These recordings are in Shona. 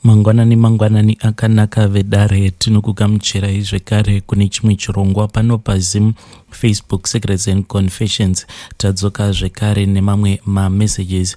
Mangwanani akanaka vedare tinokugamuchirai zvekare kune chimwe chirongwa pano paZim, Facebook, Secrets and Confessions. Tadzoka zvekare nemamwe mamessages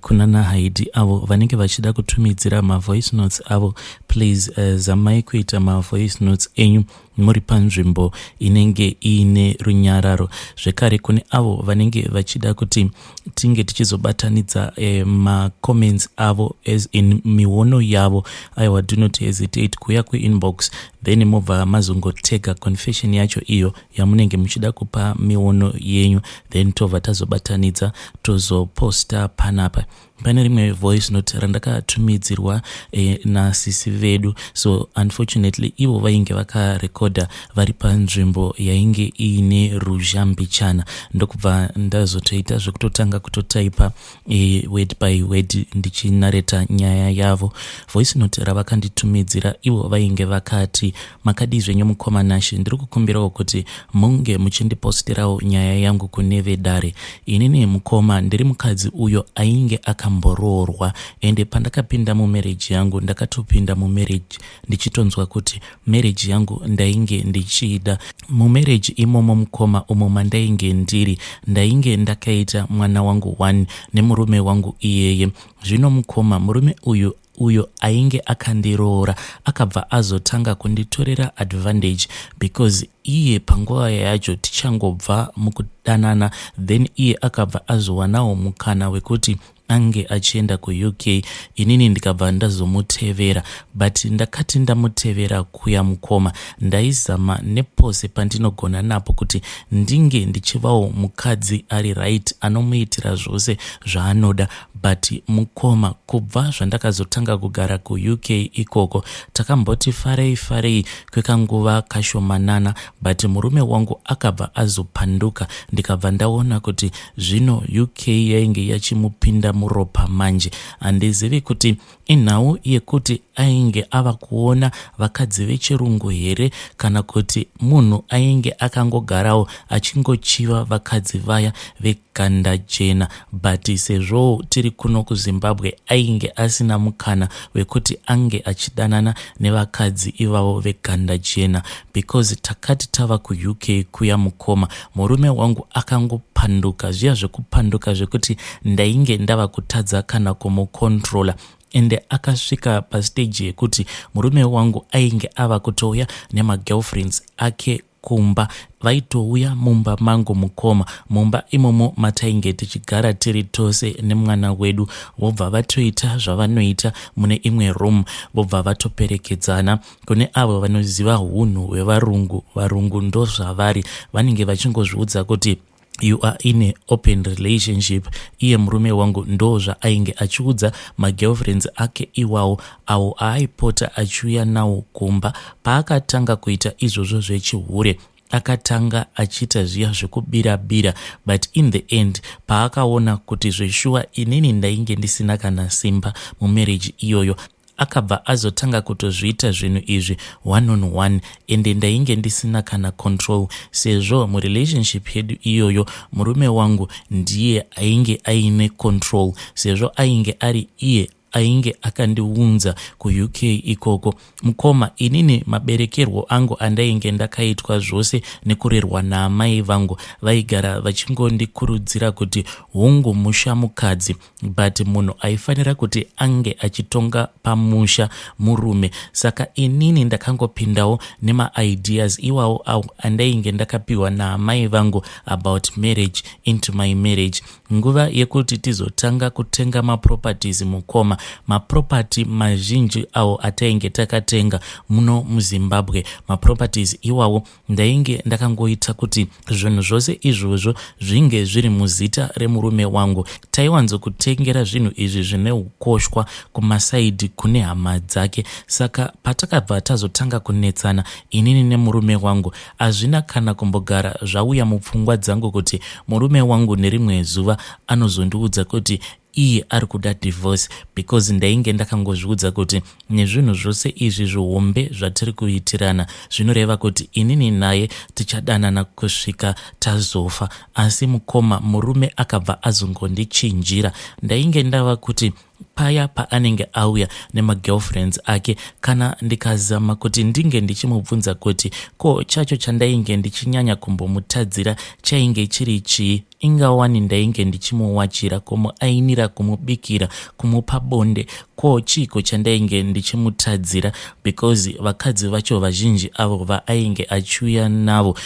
kunana Haidi avo vanenge vachida kutumidzira mavoice notes avo. Please zamai kuita mavoice notes enyu muri panzvimbo inenge iine runyararo. Zvekare kune avo vanenge vachida kuti tinge tichizobatanidza macomments avo as in miono yavo, aiwa, do not hesitate kuya kuinbox then mobva mazongotega confession yacho iyo yamunenge muchida kupa miono yenyu, then tobva tazobatanidza tozoposta panapa. Pane rimwe voice note randakatumidzirwa nasisi vedu, so unfortunately ivo vainge vakarekodha vari panzvimbo yainge iine ruzhambichana. Ndokubva ndazotoita zvekutotanga kutotaipa word by word ndichinareta nyaya yavo. Voice note ravakanditumidzira ivo vainge vakati, makadi zvenyu mukoma Nashe, ndiri kukumbirawo kuti munge muchindipostirawo nyaya yangu kune vedare. Inini mukoma ndiri mukadzi uyo ainge akamboroorwa, ende pandakapinda mumarriage yangu ndakatopinda mumarriage ndichitonzwa kuti marriage yangu ndainge ndichida. Mumarriage imomo mukoma umo mandainge ndiri ndainge ndakaita mwana wangu 1 nemurume wangu iyeye. Zvino mukoma murume uyo ainge akandiroora akabva azotanga kunditorera advantage, because iye panguva yacho tichangobva mukudanana, then iye akabva azowanawo mukana wekuti ange achienda kuUK. Inini ndikabva ndazomutevera, but ndakati ndamutevera kuya mukoma ndaizama nepose pandinogona napo kuti ndinge ndichivawo mukadzi ari right anomuitira zvose zvaanoda. But mukoma, kubva zvandakazotanga kugara kuUK ikoko takamboti farei kwekanguva kashomanana, but murume wangu akabva azopanduka. Ndikabva ndaona kuti zvino UK yainge yachimupinda muropa manje. Handizivi kuti inhau yekuti ainge ava kuona vakadzi vechirungu here, kana kuti munhu ainge akangogarawo achingochiva vakadzi vaya veganda jena. But sezvo tiri kuno kuZimbabwe ainge asina mukana wekuti ange achidanana nevakadzi ivavo veganda jena, because takati tava kuUK kuya mukoma murume wangu akangopanduka, zviya zvekupanduka zvekuti ndainge ndava kutadza kana kumukontrola. Ende akasvika pastage yekuti murume wangu ainge ava kutouya nemagirlfriends ake kumba, vaitouya mumba mangu mukoma, mumba imomo matainge tichigara tiri tose nemwana wedu. Vobva vatoita zvavanoita mune imwe room, vobva vatoperekedzana. Kune avo vanoziva unhu hwevarungu, varungu ndo zvavari, vanenge vachingozviudza kuti you are in a open relationship. Iye murume wangu ndo zvaainge achiudza magirlfriends ake iwawo, avo aaipota achiuya nawo kumba. Paakatanga kuita izvozvo zvechihure akatanga achiita zviya zvekubira-bira, but in the end paakaona kuti zveshuwa inini ndainge ndisina kana simba mumarriage iyoyo, akabva azotanga kutozviita zvinhu izvi one on one, ende ndainge ndisina kana control, sezvo murelationship yedu iyoyo murume wangu ndiye ainge aine control, sezvo ainge ari iye ainge akandiunza kuUK ikoko. Mukoma, inini maberekerwo angu andainge ndakaitwa zvose nekurerwa naamai vangu, vaigara vachingondikurudzira kuti hungu musha mukadzi, but munhu aifanira kuti ange achitonga pamusha murume. Saka inini ndakangopindawo nemaideas iwawo avo andainge ndakapiwa naamai vangu about marriage into my marriage. Nguva yekuti tizotanga kutenga maproperties mukoma, maproperty mazhinji awo atainge takatenga muno muZimbabwe, maproperties iwawo ndainge ndakangoita kuti zvinhu zvose izvozvo zvinge zviri muzita remurume wangu. Taiwanzokutengera zvinhu izvi zvine ukoshwa kumasaidi kune hama dzake. Saka patakabva tazotanga kunetsana inini nemurume wangu, hazvina kana kumbogara zvauya mupfungwa dzangu kuti murume wangu nerimwe zuva anozondiudza kuti iye ari kuda divorce, because ndainge ndakangozviudza kuti nezvinhu zvose izvi zvihombe zvatiri kuitirana zvinoreva kuti inini naye tichadanana kusvika tazofa. Asi mukoma, murume akabva azongondichinjira. Ndainge ndava kuti paya paanenge auya nemagirlfriends ake, kana ndikazama kuti ndinge ndichimubvunza kuti ko chacho chandainge ndichinyanya kumbomutadzira chainge chiri chii, ingawani ndainge ndichimuwachira, kumuainira, kumubikira, kumupa bonde, ko chiko chandainge ndichimutadzira, because vakadzi vacho vazhinji avo vaainge achiuya navo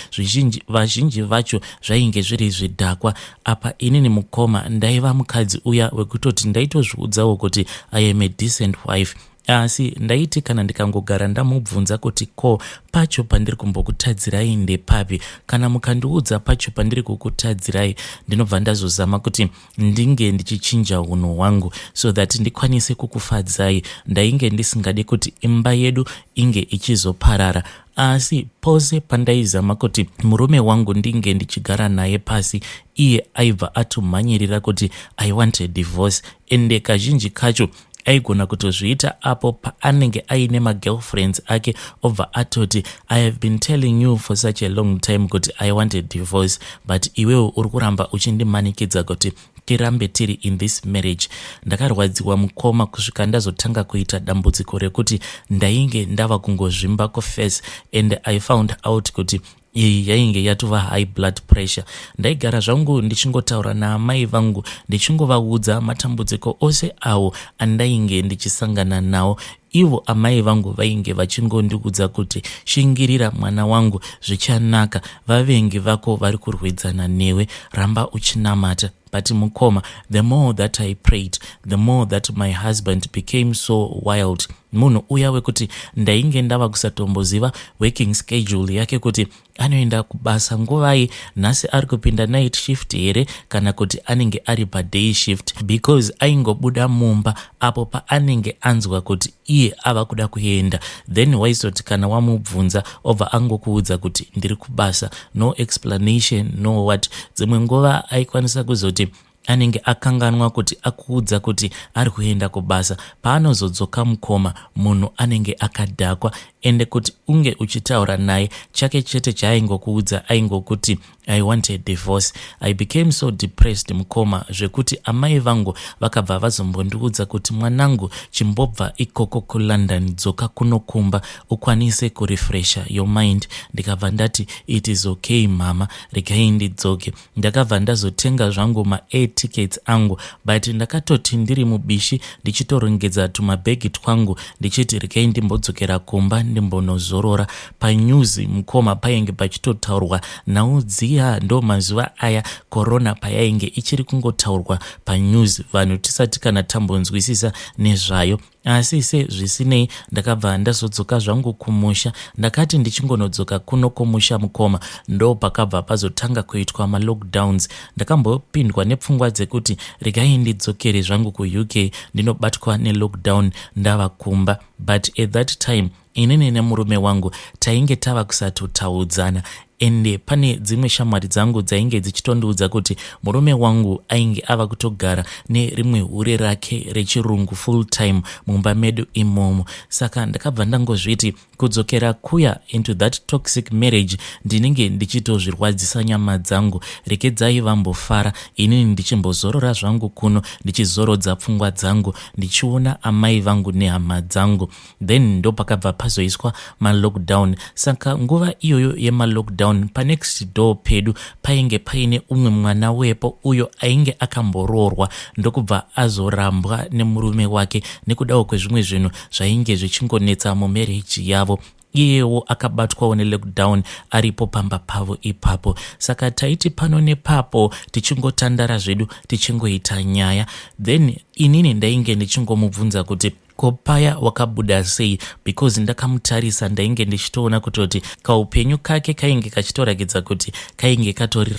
vazhinji vacho zvainge zviri zvidhakwa. Apa inini mukoma ndaiva mukadzi uya wekutoti ndaitozviudzawo kuti I am a decent wife, asi ndaiti kana ndikangogara ndamubvunza kuti ko pacho pandiri kumbokutadzirai ndepapi, kana mukandiudza pacho pandiri kukutadzirai, ndinobva ndazozama kuti ndinge ndichichinja unhu hwangu so that ndikwanise kukufadzai. Ndainge ndisingadi kuti imba yedu inge ichizoparara, asi pose pandaizama kuti murume wangu ndinge ndichigara naye pasi, iye aibva atomhanyirira kuti I want a divorce, ende kazhinji kacho aigona kutozviita apo paanenge aine magirlfriends ake, obva atoti I have been telling you for such a long time kuti I want a divorce, but iwewo uri kuramba uchindimanikidza kuti tirambe tiri in this marriage. Ndakarwadziwa mukoma kusvika ndazotanga kuita dambudziko rekuti ndainge ndava kungozvimba kofesi, and I found out kuti iyi yainge yatova high blood pressure. Ndaigara zvangu ndichingotaura naamai vangu ndichingovaudza matambudziko ose awo andainge ndichisangana nawo. Ivo amai vangu vainge vachingondiudza kuti shingirira mwana wangu, zvichanaka, vavengi vako vari kurwidzana newe, ramba uchinamata. But mukoma, the more that I prayed, the more that my husband became so wild. Munhu uya wekuti ndainge ndava kusatomboziva working schedule yake kuti anoenda kubasa nguvai, nhasi ari kupinda night shift here kana kuti anenge ari paday shift, because aingobuda mumba apo paanenge anzwa kuti iye ava kuda kuenda. Then waisoti kana wamubvunza obva angokuudza kuti ndiri kubasa, no explanation, no what. Dzimwe nguva aikwanisa kuzoti anenge akanganwa kuti akuudza kuti ari kuenda kubasa, paanozodzoka mukoma munhu anenge akadhakwa, ende kuti unge uchitaura naye chake chete chaaingokuudza aingokuti I want a divorce. I became so depressed mukoma zvekuti amai vangu vakabva vazombondiudza kuti mwanangu, chimbobva ikoko kuLondon, dzoka kunokumba ukwanise kurefresha your mind. Ndikabva ndati it is okay mama, regai ndidzoke. Ndakabva ndazotenga zvangu ma-air tickets angu, but ndakatoti ndiri mubishi ndichitorongedza tumabhegi twangu ndichiti regai ndimbodzokera kumba ndimbonozorora. Panyuzi mukoma painge pachitotaurwa naudziya, ndo mazuva aya corona payainge ichiri kungotaurwa panyuzi, vanhu tisati kana tambonzwisisa nezvayo. Asi zvisinei, ndakabva ndazodzoka zvangu kumusha. Ndakati ndichingonodzoka kuno kumusha mukoma, ndo pakabva pazotanga kuitwa ma-lockdowns. Ndakambopindwa nepfungwa dzekuti regai ndidzokere zvangu kuUK ndinobatwa ne-lockdown ndava kumba. But at that time inini nemurume wangu tainge tava kusatotaudzana, ende pane dzimwe shamwari dzangu dzainge dzichitondiudza kuti murume wangu ainge ava kutogara nerimwe hure rake rechirungu full time mumba medu imomo. Saka ndakabva ndangozviti kudzokera kuya into that toxic marriage ndinenge ndichitozvirwadzisa nyama dzangu, rekedzai vambofara, inini ndichimbozorora zvangu kuno ndichizorodza pfungwa dzangu ndichiona amai vangu nehama dzangu. Then ndo pakabva pazoiswa ma-lockdown. Saka nguva iyoyo yema-lockdown panext door pedu painge paine umwe mwana wepo uyo ainge akamboroorwa ndokubva azorambwa nemurume wake nekudawo kwezvimwe zvinhu zvainge zvichingonetsa mumarriage yavo. Iyewo akabatwawo ne-lockdown aripo pamba pavo ipapo. Saka taiti pano nepapo tichingotandara zvedu tichingoita nyaya. Then inini ndainge ndichingomubvunza kuti ko paya wakabuda sei, because ndakamutarisa ndainge ndichitoona kutoti kaupenyu kake kainge kachitorakidza kuti kainge katori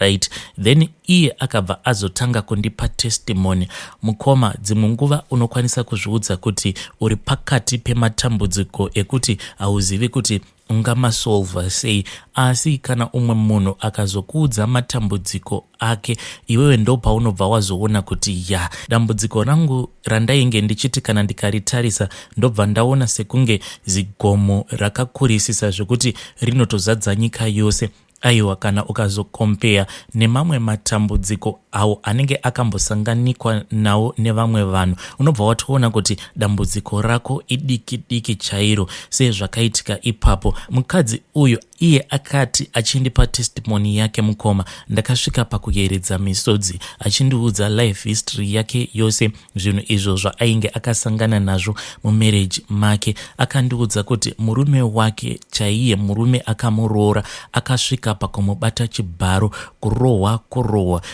right. Then iye akabva azotanga kundipa testimony. Mukoma, dzimwe nguva unokwanisa kuzviudza kuti uri pakati pematambudziko ekuti hauzivi kuti ungamasolva sei, asi kana umwe munhu akazokuudza matambudziko ake, iwewe ndo paunobva wazoona kuti ya, dambudziko rangu randainge ndichiti kana ndikaritarisa ndobva ndaona sekunge zigomo rakakurisisa zvekuti rinotozadza nyika yose, aiwa kana ukazokompea nemamwe matambudziko awo anenge akambosanganikwa nawo nevamwe vanhu, unobva watoona kuti dambudziko rako idiki diki chairo sezvakaitika ipapo. Mukadzi uyu iye akati achindipa testimony yake mukoma, ndakasvika pakuyeredza misodzi achindiudza life history yake yose, zvinhu izvo zvaainge akasangana nazvo mumarriage make. Akandiudza kuti murume wake chaiye, murume akamuroora, akasvika pakumubata chibharo, kurohwa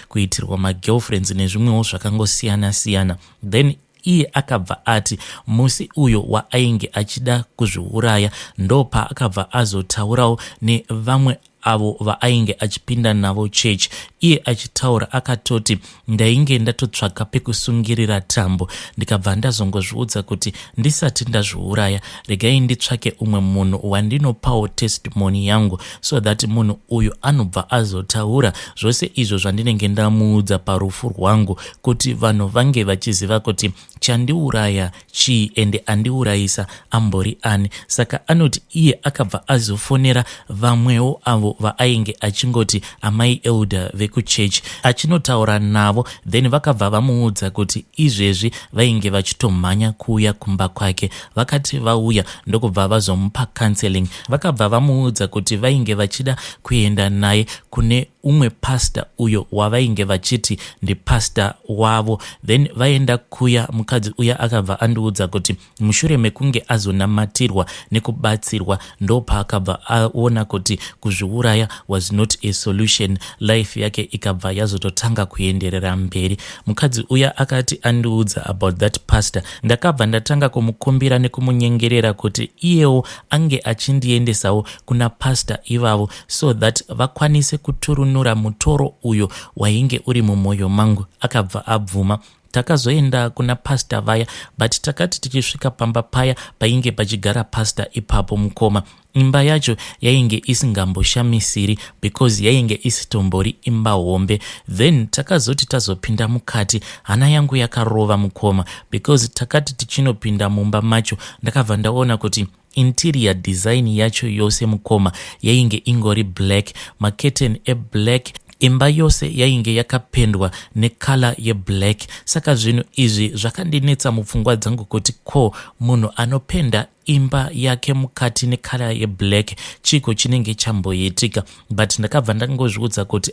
kuitirwa magirlfriends nezvimwewo zvakangosiyana siyana. Then iye akabva ati musi uyo waainge achida kuzviuraya ndopa akabva azotaurawo nevamwe avo vaainge achipinda navo church. Iye achitaura akatoti, ndainge ndatotsvaka pekusungirira tambo, ndikabva ndazongozviudza kuti ndisati ndazviuraya regai nditsvake umwe munhu wandinopawo testimony yangu, so that munhu uyu anobva azotaura zvose izvo zvandinenge ndamuudza parufu rwangu, kuti vanhu vange vachiziva kuti chandiuraya chii ende andiurayisa ambori ani. Saka anoti iye akabva azofonera vamwewo avo vaainge achingoti amai elder vekuchechi achinotaura navo, then vakabva vamuudza kuti izvezvi vainge vachitomhanya kuuya kumba kwake. Vakati vauya ndokubva vazomupa counseling. Vakabva vamuudza kuti vainge vachida kuenda naye kune umwe pastor uyo wavainge vachiti ndipastor wavo. Then vaenda kuya, mukadzi uya akabva andiudza kuti mushure mekunge azonamatirwa nekubatsirwa ndopa akabva aona kuti kuzviuraya was not a solution, life yake ikabva yazototanga kuenderera mberi. Mukadzi uya akati andiudza about that pastor, ndakabva ndatanga kumukumbira nekumunyengerera kuti iyewo ange achindiendesawo kuna pastor ivavo, so that vakwanise kuturunura mutoro uyo wainge uri mumwoyo mangu. Akabva abvuma. Takazoenda kuna pastor vaya, but takati tichisvika pamba paya painge pachigara pastor ipapo mukoma, imba yacho yainge isingamboshamisiri because yainge isitombori imba hombe. Then takazoti tazopinda mukati, hana yangu yakarova mukoma, because takati tichinopinda mumba macho ndakabva ndaona kuti interior design yacho yose mukoma yainge ingori black, maketen eblack, imba yose yainge yakapendwa nekala yeblack. Saka zvinhu izvi zvakandinetsa mupfungwa dzangu kuti ko munhu anopenda imba yake mukati nekala yeblack chiko chinenge chamboitika. But ndakabva ndangozviudza kuti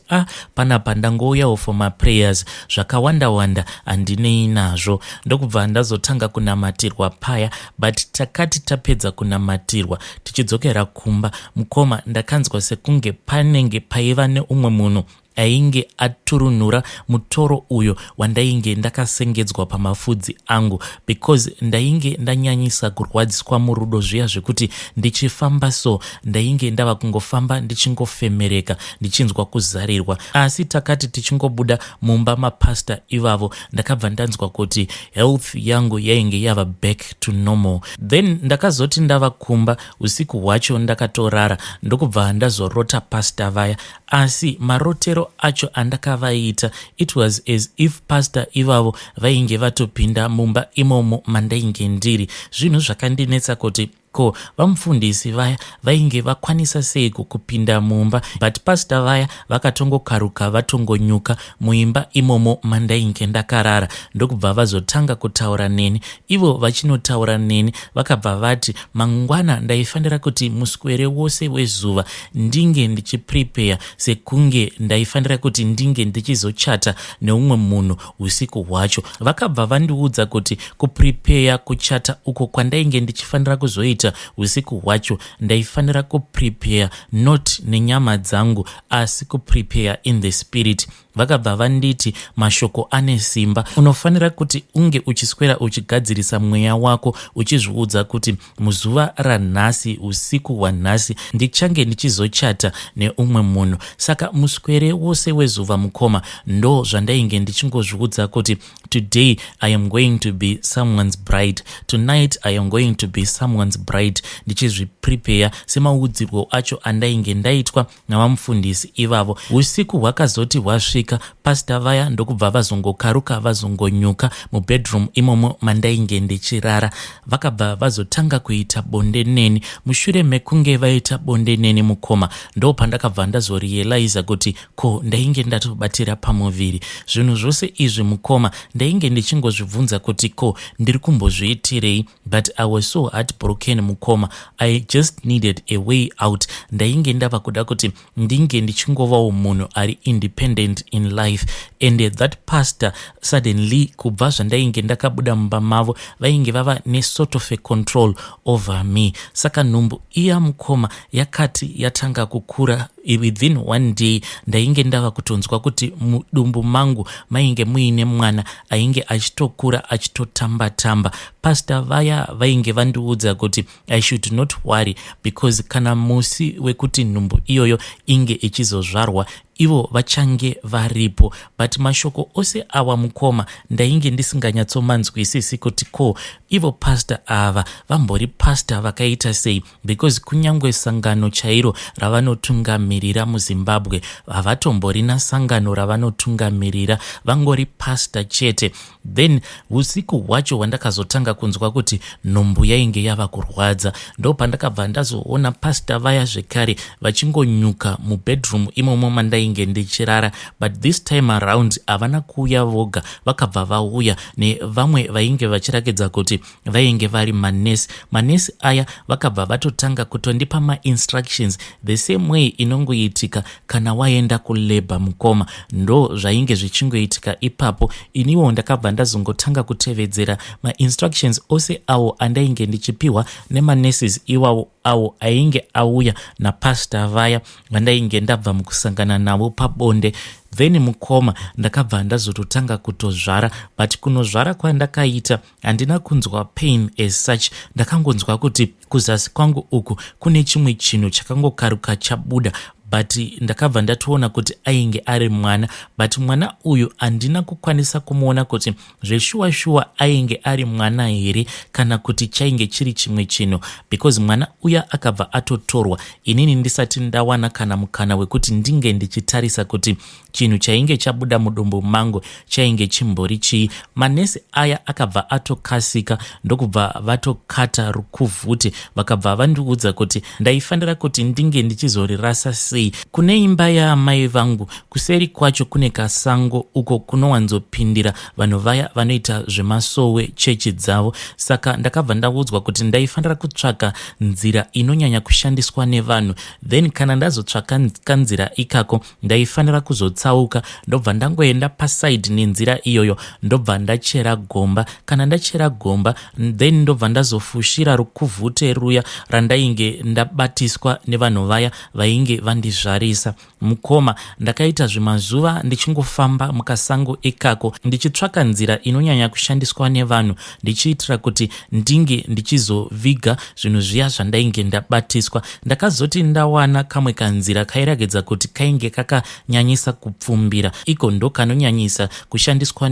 panapa ndangouyawo for my prayers, zvakawanda handinei nazvo. Ndokubva ndazotanga kunamatirwa paya, but takati tapedza kunamatirwa tichidzokera kumba mukoma, ndakanzwa sekunge panenge paiva neumwe munhu ainge aturunura mutoro uyo wandainge ndakasengedzwa pamafudzi angu, because ndainge ndanyanyisa kurwadziswa murudo zviya zvekuti ndichifamba so ndainge ndava kungofamba ndichingofemereka ndichinzwa kuzarirwa. Asi takati tichingobuda mumba mapasta ivavo ndakabva ndanzwa kuti health yangu yainge yava back to normal. Then ndakazoti ndava kumba usiku hwacho ndakatorara, ndokubva ndazorota pasta vaya, asi marotero acho andakavaita, it was as if pastor ivavo vainge vatopinda mumba imomo mandainge ndiri. Zvinhu zvakandinetsa kuti ko vamufundisi vaya vainge vakwanisa sei kupinda mumba, but pastor vaya vakatongokaruka vatongonyuka muimba imomo mandainge ndakarara. Ndokubva vazotanga kutaura neni. Ivo vachinotaura neni vakabva vati mangwana ndaifanira kuti muswere wose wezuva ndinge ndichiprepare sekunge ndaifanira kuti ndinge ndichizochata neumwe munhu usiku hwacho. Vakabva vandiudza kuti kuprepare kuchata uko kwandainge ndichifanira kuzoita usiku hwacho ndaifanira kuprepare not nenyama dzangu asi kuprepare in the spirit. Vakabva vanditi mashoko ane simba, unofanira kuti unge uchiswera uchigadzirisa mweya wako uchizviudza kuti muzuva ranhasi, usiku hwanhasi ndichange ndichizochata neumwe munhu. Saka muswere wose wezuva mukoma ndo zvandainge ndichingozviudza kuti today I am going to be someone's bride, tonight I am going to be someone's bride. alright, ndichizviprepare semaudzirwo acho andainge ndaitwa navamufundisi ivavo. Usiku hwakazoti hwasvika, pastor vaya ndokubva vazongokaruka vazongonyuka mubedroom imomo mandainge ndichirara. Vakabva vazotanga kuita bonde neni. Mushure mekunge vaita bonde neni mukoma, ndo pandakabva ndazorealiza kuti ko ndainge ndatobatira pamuviri. Zvinhu zvose izvi mukoma ndainge ndichingozvibvunza kuti ko ndiri kumbozviitirei, but I was so heartbroken mukoma. I just needed a way out. Ndainge ndava kuda kuti ndinge ndichingovawo munhu ari independent in life. And that pastor suddenly, kubva zvandainge ndakabuda mumba mavo, vainge vava ne sort of a control over me. Saka nhumbu iya mukoma yakati yatanga kukura. Within one day ndainge ndava kutonzwa kuti mudumbu mangu mainge muine mwana ainge achitokura achitotamba-tamba. Pastor vaya vainge vandiudza kuti I should not worry, because kana musi wekuti nhumbu iyoyo inge ichizozvarwa ivo vachange varipo. But mashoko ose awa mukoma ndainge ndisinganyatsomanzwisisi kuti ko ivo pastor ava vambori pastor vakaita sei, because kunyangwe sangano chairo ravanotungamirira muZimbabwe havatomborina sangano ravanotungamirira, vangori pastor chete. Then usiku hwacho hwandakazotanga kunzwa kuti nhumbu yainge yava kurwadza, ndo pandakabva ndazoona pastor vaya zvekare vachingonyuka mubedroom imomo mandainge ndichirara. But this time around havana kuuya voga, vakabva vauya nevamwe vainge vachirakidza kuti vainge vari manesi. Manesi aya vakabva vatotanga kutondipa ma-instructions the same way inongoitika kana waenda kulabor mukoma. Ndo zvainge zvichingoitika ipapo. Iniwo ndakabva ndazongotanga kutevedzera ma-instructions ose awo andainge ndichipiwa nemanesis iwawo awo ainge auya napastor vaya vandainge ndabva mukusangana navo pabonde. Then mukoma ndakabva ndazototanga kutozvara, but kunozvara kwandakaita handina kunzwa pain as such. Ndakangonzwa kuti kuzasi kwangu uku kune chimwe chinhu chakangokaruka chabuda, but ndakabva ndatoona kuti ainge ari mwana. But mwana uyu handina kukwanisa kumuona kuti zveshuwa ainge ari mwana here kana kuti chainge chiri chimwe chinhu, because mwana uya akabva atotorwa inini ndisati ndawana kana mukana wekuti ndinge ndichitarisa kuti chinhu chainge chabuda mudumbu mangu chainge chimbori chii. Manesi aya akabva atokasika ndokubva vatokata rukuvhute, vakabva vandiudza kuti ndaifanira kuti ndinge ndichizorirasa sei kune imba yaamai vangu. Kuseri kwacho kune kasango uko kunowanzopindira vanhu vaya vanoita zvemasowe chechi dzavo. Saka ndakabva ndaudzwa kuti ndaifanira kutsvaka nzira inonyanya kushandiswa nevanhu, then kana ndazotsvaka kanzira ikako ndaifanira kuzotsauka ndobva ndangoenda pasaidi nenzira iyoyo ndobva ndachera gomba. Kana ndachera gomba then ndobva ndazofushira rukuvhute ruya randainge ndabatiswa nevanhu vaya vainge vandizvarisa mukoma. Ndakaita zvimazuva ndichingofamba mukasango ikako ndichitsvaka nzira inonyanya kushandiswa nevanhu ndichiitira kuti ndinge ndichizoviga zvinhu zviya zvandainge ndabatiswa. Ndakazoti ndawana kamwe kanzira kairagidza kuti kainge kakanyanyisa kupfumbira, iko ndo kanonyanyisa kushandiswa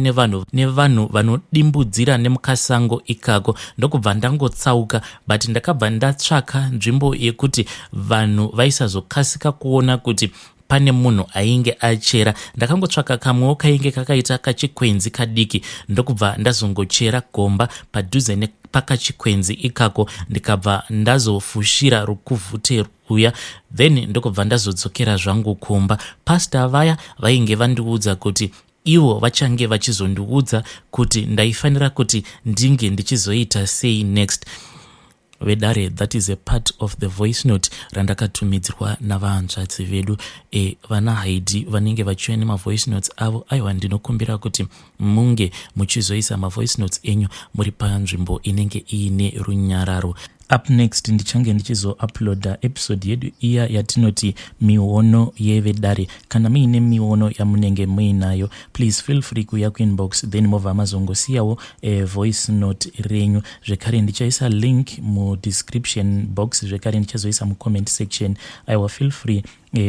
nevanhu vanodimbudzira nemukasango ikako. Ndokubva ndangotsauka, but ndakabva ndatsvaka nzvimbo yekuti vanhu vaisazokasika kuona kuti pane munhu ainge achera. Ndakangotsvaka kamwewo kainge kakaita kachikwenzi kadiki, ndokubva ndazongochera gomba padhuze nepakachikwenzi ikako, ndikabva ndazofushira rukuvhute uya, then ndokubva ndazodzokera zvangu kumba. Pastor vaya vainge vandiudza kuti ivo vachange vachizondiudza kuti ndaifanira kuti ndinge ndichizoita sei next. Vedare, that is a part of the voice note randakatumidzirwa navahanzvadzi vedu vana Haidi vanenge vachiuya nemavoice notes avo. Aiwa, ndinokumbira kuti munge muchizoisa mavoice notes enyu muri panzvimbo inenge iine runyararo. Up next ndichange ndichizouploada episode yedu iya yatinoti miono yevedare. Kana muine miono yamunenge muinayo, please feel free kuya kuinbox, then mova mazongosiyawo voice note renyu. Zvekare ndichaisa link mu description box, zvekare ndichazoisa mu comment section. Aiwa, feel free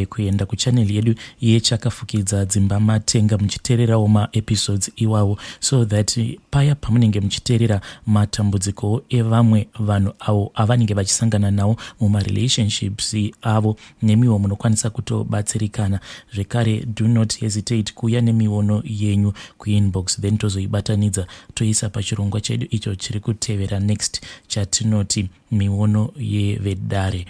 kuenda kuchannel yedu yechakafukidza dzimba matenga muchiteererawo maepisodes iwawo, so that paya pamunenge muchiteerera matambudziko evamwe vanhu avo avanenge vachisangana nawo mumarelationships avo, nemiwo munokwanisa kutobatsirikana. Zvekare, do not hesitate kuuya nemiono yenyu kuinbox, then tozoibatanidza toisa pachirongwa chedu icho chiri kutevera next chatinoti miono yevedare.